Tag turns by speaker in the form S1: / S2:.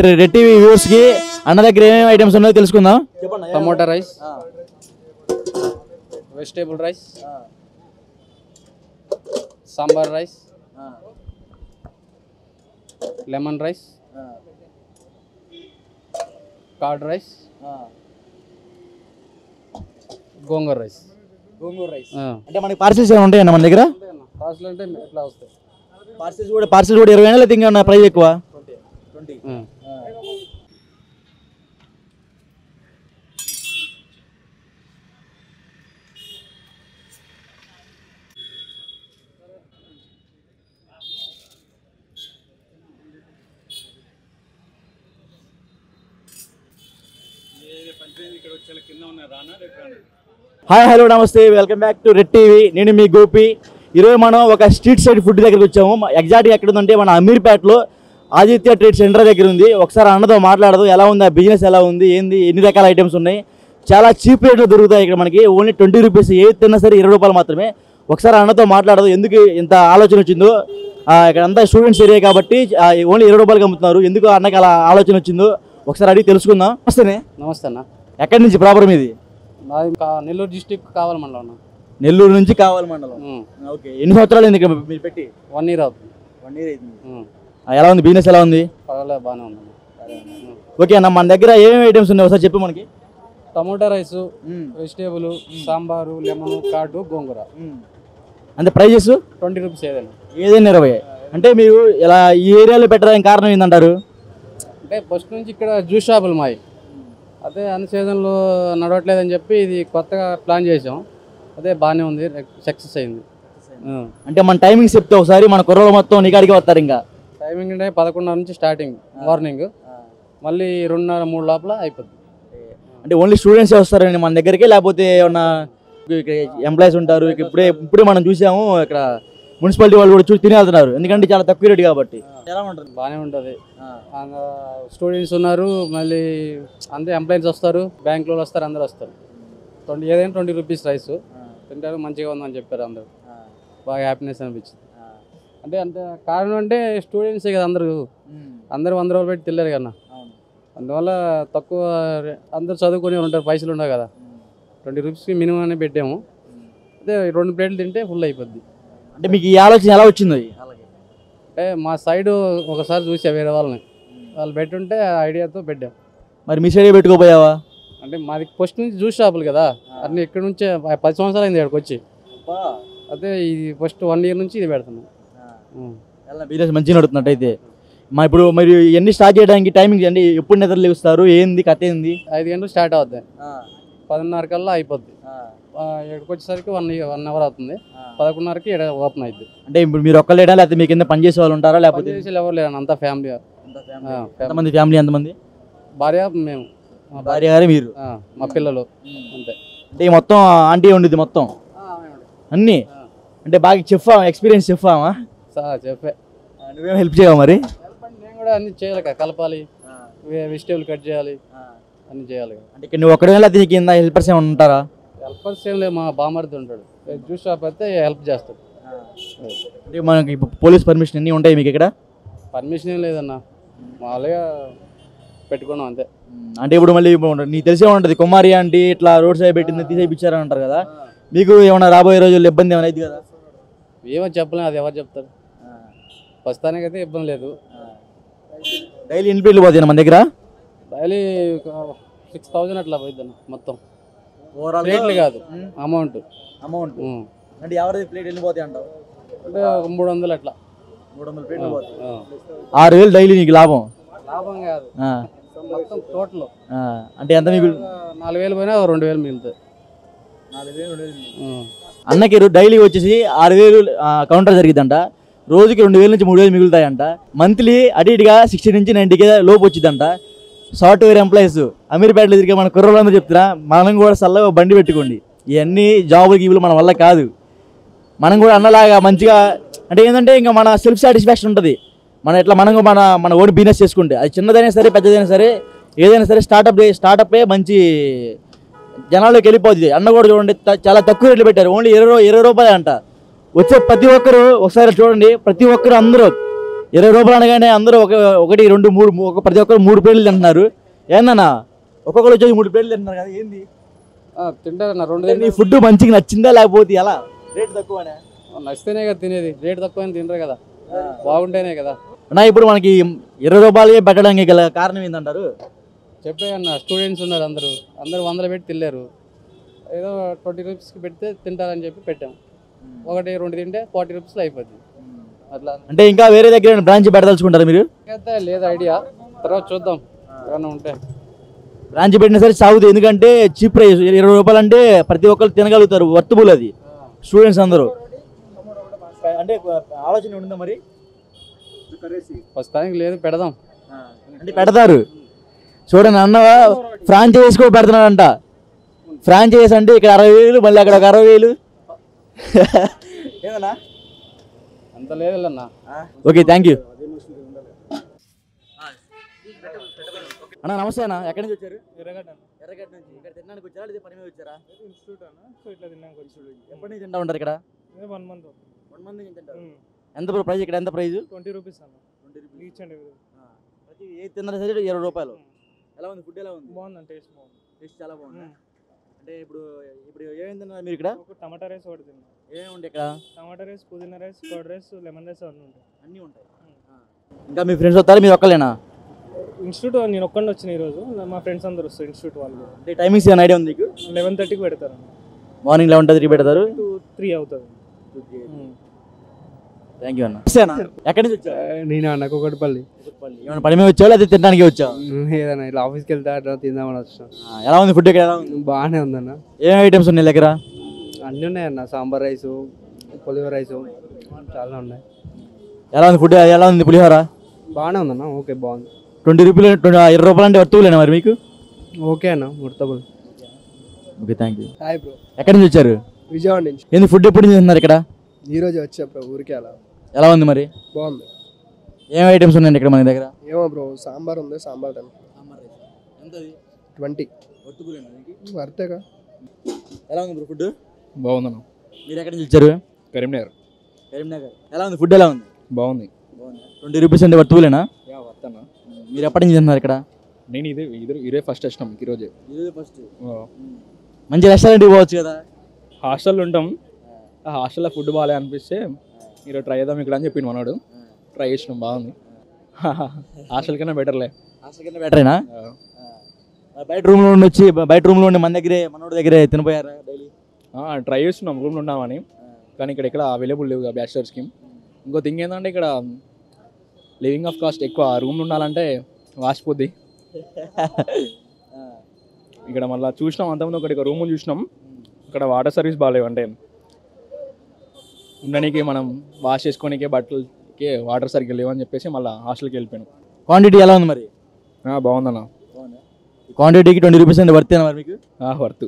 S1: Red TV viewers కి అన్న దగ్గర ఏమేమి ఐటమ్స్ ఉన్నాయో తెలుసుకుందాం.
S2: Tomato rice, vegetable rice, sambar rice, lemon rice, curd rice, gongura rice.
S1: అంటే మనకి పార్సిల్స్ ఏమైనా ఉంటాయన్న మన దగ్గర?
S2: పార్సల్ అంటే ఎట్లా వస్తాయి?
S1: పార్సిల్స్ కూడా 20 లేకపోతే ఇంకా ప్రైస్ ఎక్కువ? 20. హాయ్ హలో నమస్తే, welcome back to red TV. నేను మీ గోపి. ఈరోజు మనం ఒక స్ట్రీట్ సైడ్ ఫుడ్ దగ్గరికి వచ్చాము. ఎగ్జాక్ట్గా ఎక్కడ ఉందంటే మన అమీర్పేటలో ఆదిత్య ట్రేడ్ సెంటర్ దగ్గర ఉంది. ఒకసారి అన్నతో మాట్లాడదు, ఎలా ఉంది ఆ బిజినెస్, ఎలా ఉంది, ఏంది, ఎన్ని రకాల ఐటమ్స్ ఉన్నాయి, చాలా చీప్ రేట్లో దొరుకుతాయి ఇక్కడ మనకి. ఓన్లీ 20 రూపీస్, ఏది తిన్నా సరే 20 రూపాయలు మాత్రమే. ఒకసారి అన్నతో మాట్లాడదు, ఎందుకు ఇంత ఆలోచన వచ్చిందో. ఇక్కడ అంతా స్టూడెంట్స్ ఏరియా కాబట్టి ఓన్లీ 20 రూపాయలకి అమ్ముతున్నారు. ఎందుకు అన్నకి అలా ఆలోచన వచ్చిందో ఒకసారి అడిగి తెలుసుకుందాం.
S2: నమస్తే అన్న.
S1: ఎక్కడి నుంచి ప్రాపర్ మీది?
S2: నెల్లూరు డిస్టిక్ కావాలి మండలం అన్న.
S1: నెల్లూరు నుంచి కావాలి మండలం. ఓకే, ఎన్ని సంవత్సరాలు అయింది ఇక్కడ మీరు పెట్టి?
S2: 1 year అవుతుంది.
S1: 1 year అయింది. ఎలా ఉంది బిజినెస్, ఎలా ఉంది?
S2: పర్వాలేదు, బాగానే ఉంది.
S1: ఓకే అన్న, మన దగ్గర ఏమేమి ఐటమ్స్ ఉన్నాయి ఒకసారి చెప్పు మనకి.
S2: Tomato rice, vegetable, sambar, lemon, curd, gongura.
S1: అంటే ప్రైజెస్
S2: 20 రూపీస్
S1: ఏదైనా 20. అంటే మీరు ఇలా ఈ ఏరియాలో పెట్టడానికి కారణం ఏంటంటారు?
S2: అంటే ఫస్ట్ నుంచి ఇక్కడ జ్యూస్ షాపులు మావి, అదే అన్ని సీజన్లో నడవట్లేదని చెప్పి ఇది కొత్తగా ప్లాన్ చేసాం. అదే బాగానే ఉంది, సక్సెస్ అయింది.
S1: అంటే మన టైమింగ్స్ చెప్తే ఒకసారి మన కుర్రోళ్ళు మొత్తం నీకాడికి వస్తారు. ఇంకా
S2: టైమింగ్ అంటే 11:30 నుంచి స్టార్టింగ్ మార్నింగ్, మళ్ళీ 2:30-3 లోపల అయిపోద్ది.
S1: అంటే ఓన్లీ స్టూడెంట్స్ వస్తారండి మన దగ్గరికి, లేకపోతే ఏమన్నా ఎంప్లాయీస్ ఉంటారు? ఇప్పుడే మనం చూసాము ఇక్కడ మున్సిపాలిటీ వాళ్ళు కూడా చూసి తిని వెళ్తున్నారు, ఎందుకంటే చాలా తక్కువ రేటు కాబట్టి. ఎలా ఉంటుంది?
S2: బాగానే ఉంటుంది. స్టూడెంట్స్ ఉన్నారు, మళ్ళీ అందరూ ఎంప్లాయీస్ వస్తారు, బ్యాంక్ వాళ్ళు వస్తారు, అందరూ వస్తారు. ఏదైనా 20 రూపీస్ రైస్ తింటారు, మంచిగా ఉందని చెప్పారు అందరూ. బాగా హ్యాపీనెస్ అనిపించింది. అంటే కారణం అంటే స్టూడెంట్సే కదా, అందరూ 100 రూపాయలు పెట్టి తినలేరు కదా. అందువల్ల తక్కువ, అందరూ చదువుకొని ఉంటారు, పైసలు ఉండవు కదా. 20 రూపీస్కి మినిమం అని పెట్టాము. అదే 2 ప్లేట్లు తింటే ఫుల్ అయిపోద్ది.
S1: అంటే మీకు ఈ ఆలోచన ఎలా వచ్చింది?
S2: అంటే మా సైడ్ ఒకసారి చూసా, వేరే వాళ్ళని వాళ్ళు పెట్టుంటే ఐడియాతో పెట్టాం.
S1: మరి మీ సైడ్ పెట్టుకోపోయావా?
S2: అంటే మాది ఫస్ట్ నుంచి జ్యూస్ షాపులు కదా, అన్ని ఇక్కడ నుంచే 10 సంవత్సరాలు అయింది ఇక్కడికి వచ్చి. అదే ఇది ఫస్ట్ 1 year నుంచి ఇది పెడుతున్నాం.
S1: బిజినెస్ మంచిగా నడుతున్నట్టు అయితే. ఇప్పుడు మరి ఇవన్నీ స్టార్ట్ చేయడానికి టైమింగ్ అండి, ఎప్పుడు నిద్ర లేస్తారు, ఏంది కథ ఏంది?
S2: 5 గంటలకు స్టార్ట్ అవుద్ది, 10:30 కల్లా అయిపోద్ది. ఇక్కడికి వచ్చేసరికి 1 hour అవుతుంది. 11:30కి ఇక్కడ ఓపెన్ అవుద్ది. అంటే
S1: ఇప్పుడు మీరు ఒక్కలేడా, లేకపోతే మీ కింద పని చేసే వాళ్ళు ఉంటారా? లేకపోతే
S2: ఎవరు లేరు, అంతా ఫ్యామిలీ.
S1: ఎంతమంది ఫ్యామిలీ? ఎంతమంది?
S2: భార్య, మేము,
S1: భార్య గారు, మీరు,
S2: మా పిల్లలు, అంతే.
S1: అంటే మొత్తం ఆంటీ ఉండిద్ది మొత్తం అన్నీ? అంటే బాగా చెఫ్, ఎక్స్పీరియన్స్ చెఫామా?
S2: చెప్పే.
S1: నువ్వేం హెల్ప్ చేయవా మరి?
S2: నేను కూడా అన్ని చేయాలి కదా, కలపాలి, వెజిటేబుల్ కట్ చేయాలి, అన్ని చేయాలి.
S1: అంటే ఇక్కడ నువ్వు ఒక్కడే వెళ్ళి కింద హెల్పర్స్ ఏమైనా ఉంటారా?
S2: హెల్పర్స్ ఏం లేదు, మా బామర్ది ఉంటాడు, జ్యూస్ షాప్ అయితే హెల్ప్ చేస్తాడు.
S1: అంటే మనకి పోలీస్ పర్మిషన్ అన్నీ ఉంటాయి మీకు ఇక్కడ?
S2: పర్మిషన్ ఏం లేదన్న, మామూలుగా పెట్టుకున్నాం అంతే.
S1: అంటే ఇప్పుడు మళ్ళీ నీకు తెలిసే ఉంటుంది, కుమారి ఆంటీ ఇట్లా రోడ్ సైడ్ పెట్టింది తీసేపిచ్చారని అంటారు కదా, మీకు ఏమైనా రాబోయే రోజుల్లో ఇబ్బంది ఏమైనా అయింది కదా?
S2: ఏమో చెప్పలేము, అది ఎవరు చెప్తారు. ప్రస్తుతానికైతే ఇబ్బంది లేదు.
S1: డైలీ ఎన్ని ప్లేట్లు పోతాయి మన దగ్గర?
S2: డైలీ 6,000 అట్లా పోయిద్దన్న మొత్తం. ప్లేట్లు కాదు, అమౌంట్.
S1: అంటే ఎవరి ప్లేట్ ఎన్ని పోతాయి అంటావు?
S2: అంటే 300 అట్లా.
S1: 300 ప్లేట్లు పోతాయి. 6,000 డైలీ నీకు లాభం?
S2: లాభం కాదు, మొత్తం టోటల్.
S1: అంటే ఎంత మిగులు?
S2: 4,000 పోయినా 2,000 మిగులుతాయి.
S1: అన్నకి డైలీ వచ్చేసి 6,000 కౌంటర్ జరిగిద్దంట, రోజుకి 2,000 నుంచి 3,000 మిగులుతాయంట. మంత్లీ అటు ఇటుగా 60 నుంచి 90K లోపు వచ్చిందంట. సాఫ్ట్వేర్ ఎంప్లాయీస్ అమీర్పేటలో తిరిగే మన కుర్రోళ్ళందరూ చెప్తున్నా, మనం కూడా చల్లగా బండి పెట్టుకోండి. ఇవన్నీ జాబులు గీబులు మన వల్ల కాదు. మనం కూడా అన్నలాగా మంచిగా, అంటే ఏంటంటే ఇంకా మన సెల్ఫ్ సాటిస్ఫాక్షన్ ఉంటుంది. మనం ఎట్లా మన ఓన్ బిజినెస్ చేసుకుంటే, అది చిన్నదైనా సరే పెద్దదైనా సరే, ఏదైనా సరే స్టార్టప్ మంచి జనాల్లోకి వెళ్ళిపోతుంది. అన్న కూడా చూడండి, చాలా తక్కువ రేట్లు పెట్టారు, ఓన్లీ 20 రూపాయలు అంట. వచ్చే ప్రతి ఒక్కరు ఒకసారి చూడండి, ప్రతి ఒక్కరు అందరూ రూపాయలు అనగానే అందరూ ఒకటి 2 3 ప్రతి ఒక్కరు 3 ప్లేట్లు తింటున్నారు. ఏందన్నా ఒక్కొక్కరు వచ్చేసి 3 ప్లేట్లు తింటున్నారు కదా, ఏంది
S2: తింటారన్న 2
S1: నీ ఫుడ్ మంచిగా నచ్చిందా లేకపోతే ఎలా? రేట్ తక్కువనే
S2: నచ్చితేనే కదా తినేది, రేట్ తక్కువ తినరు కదా, బాగుంటేనే కదా.
S1: అన్నా ఇప్పుడు మనకి 20 రూపాయలకే పెట్టడానికి గల కారణం ఏంటంటారు?
S2: చెప్పే అన్న స్టూడెంట్స్ ఉన్నారు, అందరూ 100 పెట్టి తినలేరు, ఏదో 20 రూపీస్కి పెడితే తింటారని చెప్పి పెట్టాం. 1 2 తింటే 40 రూపీస్లో అయిపోద్ది. అట్లా
S1: అంటే ఇంకా వేరే దగ్గర బ్రాంచ్ పెట్టదలుచుకుంటారా మీరు?
S2: అయితే లేదు ఐడియా, తర్వాత చూద్దాం ఏమైనా ఉంటే.
S1: బ్రాంచ్ పెట్టినా సరే సాగుతుంది, ఎందుకంటే చీప్ ప్రైస్ 20 రూపాయలు అంటే ప్రతి ఒక్కరు తినగలుగుతారు, వర్తబుల్ అది స్టూడెంట్స్ అందరూ. అంటే ఆలోచన ఉందా మరి?
S2: ప్రస్తుతానికి లేదు, పెడదాం
S1: అంటే పెడతారు. చూడండి అన్న ఫ్రాంచైజ్ కూడా పెడుతున్నాడంట. ఫ్రాంచైజ్ అంటే ఇక్కడ 60,000 మళ్ళీ అక్కడ ఒక 60,000. ఏమన్నా
S2: అంత లేదు అన్న.
S1: ఓకే థ్యాంక్ యూ అన్న. నమస్తే అన్న, ఎక్కడి నుంచి వచ్చారు? ఎర్రగడ్డ నుంచి. ఇక్కడ తినడానికి వచ్చారా లేదా పని మీద వచ్చారా?
S2: ఇన్స్టిట్యూట్ అన్న, సో ఇట్లా తిన్నాక వచ్చాడు.
S1: ఎప్పటి నుంచి తింటా ఉంటారు ఇక్కడ?
S2: 1 month.
S1: 1 month నుంచి తింటారు. ఎంత ప్రైస్ ఇక్కడ? ఎంత ప్రైస్?
S2: 20 రూపీస్ అన్న, 20 రూపీస్ ఈచ్ అండ్ ఎవరీ.
S1: ప్రతి ఏది తిన్నారా సరే 20 రూపాయలు. ఎలా ఉంది ఫుడ్? ఎలా ఉంది?
S2: బాగుంది, టేస్ట్ బాగుంది.
S1: టేస్ట్ చాలా బాగుంది. అంటే ఇప్పుడు ఏమేమి తిన్నారు మీరు ఇక్కడ?
S2: ఒక టమాటా రైస్ ఒకటి తిన్నాం.
S1: ఏమేమి ఉంటాయి ఇక్కడ?
S2: టమాటా రైస్, పుదీనా rice, curd rice, lemon rice అన్నీ ఉంటాయి.
S1: అన్నీ ఉంటాయి. ఇంకా మీ ఫ్రెండ్స్ వస్తారా మీరు ఒక్కలేనా?
S2: ఇన్స్టిట్యూట్ నేను ఒక్కడిని వచ్చిన ఈరోజు, మా ఫ్రెండ్స్ అందరూ వస్తారు ఇన్స్టిట్యూట్ వాళ్ళు.
S1: అంటే టైమింగ్స్ ఏమైనా ఐడియా ఉంది మీకు?
S2: 11:30కి పెడతారు.
S1: మార్నింగ్ 11:30 పెడతారు,
S2: 3 అవుతుంది.
S1: థ్యాంక్ యూ అన్న. ఎక్కడి నుంచి వచ్చావు?
S2: నేను అన్న కుకట్పల్లి.
S1: ఏమైనా పని మీద వచ్చావు లేదా తినడానికి వచ్చావు?
S2: ఏదన్నా ఇట్లా ఆఫీస్కి వెళ్తా అట్లా తిందామని వచ్చిన.
S1: ఎలా ఉంది ఫుడ్ ఇక్కడ? ఎలా ఉంది?
S2: బాగానే ఉందన్న.
S1: ఏం ఐటమ్స్ ఉన్నాయి దగ్గర?
S2: అన్నీ ఉన్నాయన్న, సాంబార్ రైసు, పులిహోర రైసు చాలా ఉన్నాయి.
S1: ఎలా ఉంది ఫుడ్? ఎలా ఉంది పులిహోర?
S2: బాగానే ఉందన్న, ఓకే బాగుంది.
S1: 20 రూపాయలు 20 రూపాయలు అంటే వర్తులేనా మరి మీకు?
S2: ఓకే అన్న, worthable.
S1: Okay thank you.
S2: Hi bro.
S1: ఎక్కడి నుంచి వచ్చారు?
S2: విజయవాడ నుంచి.
S1: ఏంది ఫుడ్ ఎప్పుడు నుంచి తిన్నారు ఇక్కడ?
S2: ఈరోజు వచ్చా బ్రో, ఊరికే అలా.
S1: ఎలా ఉంది మరి?
S2: బాగుంది.
S1: ఏం ఐటమ్స్ ఉన్నాయండి ఇక్కడ మన దగ్గర?
S2: ఏమో బ్రో, సాంబార్ ఉంది, సాంబార్ టైం 20 వర్తేగా.
S1: ఎలా ఉంది బ్రో ఫుడ్?
S3: బాగుందన్న.
S1: మీరు ఎక్కడి నుంచి వచ్చారు?
S3: కరీంనగర్.
S1: కరీంనగర్. ఎలా ఉంది ఫుడ్? ఎలా ఉంది?
S3: బాగుంది.
S1: 20 రూపీస్ అంటే వర్తులేనా?
S3: వర్తన్నా.
S1: మీరు ఎప్పటి నుంచి తిన్నారు ఇక్కడ?
S3: నేను ఇదే ఫస్ట్ వచ్చినాం ఈరోజే.
S1: ఫస్ట్. మంచి రెస్టారెంట్కి పోవచ్చు కదా?
S3: హాస్టల్లో ఉంటాం, ఆ హాస్టల్లో ఫుడ్ బాగాలే అనిపిస్తే మీరు ట్రై చేద్దాం ఇక్కడ అని చెప్పిండు మనోడు. ట్రై చేసినాం, బాగుంది. హాస్టల్ కన్నా బెటర్లే.
S1: హాస్టల్ కన్నా బెటరేనా? బయట రూమ్లో ఉండి మన దగ్గరే మనోడి దగ్గరే తినిపోయారా డైలీ?
S3: ట్రై చేస్తున్నాం రూమ్లో ఉన్నామని, కానీ ఇక్కడ అవైలబుల్ లేవు బ్యాచిలర్ స్కీమ్. ఇంకో థింగ్ ఏంటంటే ఇక్కడ లివింగ్ ఆఫ్ కాస్ట్ ఎక్కువ, రూమ్లో ఉండాలంటే వాసిపోద్ది. ఇక్కడ మళ్ళీ చూసినాం అంతకుముందు ఒకటి రూమ్ చూసినాం, ఇక్కడ వాటర్ సర్వీస్ బాగాలేవు. అంటే ఉండడానికి మనం వాష్ చేసుకోనికే బట్టలకి వాటర్ సరిగ్గా లేవని చెప్పేసి మళ్ళీ హాస్టల్కి వెళ్ళిపోయాను.
S1: క్వాంటిటీ ఎలా ఉంది మరి?
S3: బాగుందన్న.
S1: క్వాంటిటీకి 20 రూపీస్ అంటే వర్తేనా మరి మీకు?
S3: వర్త్.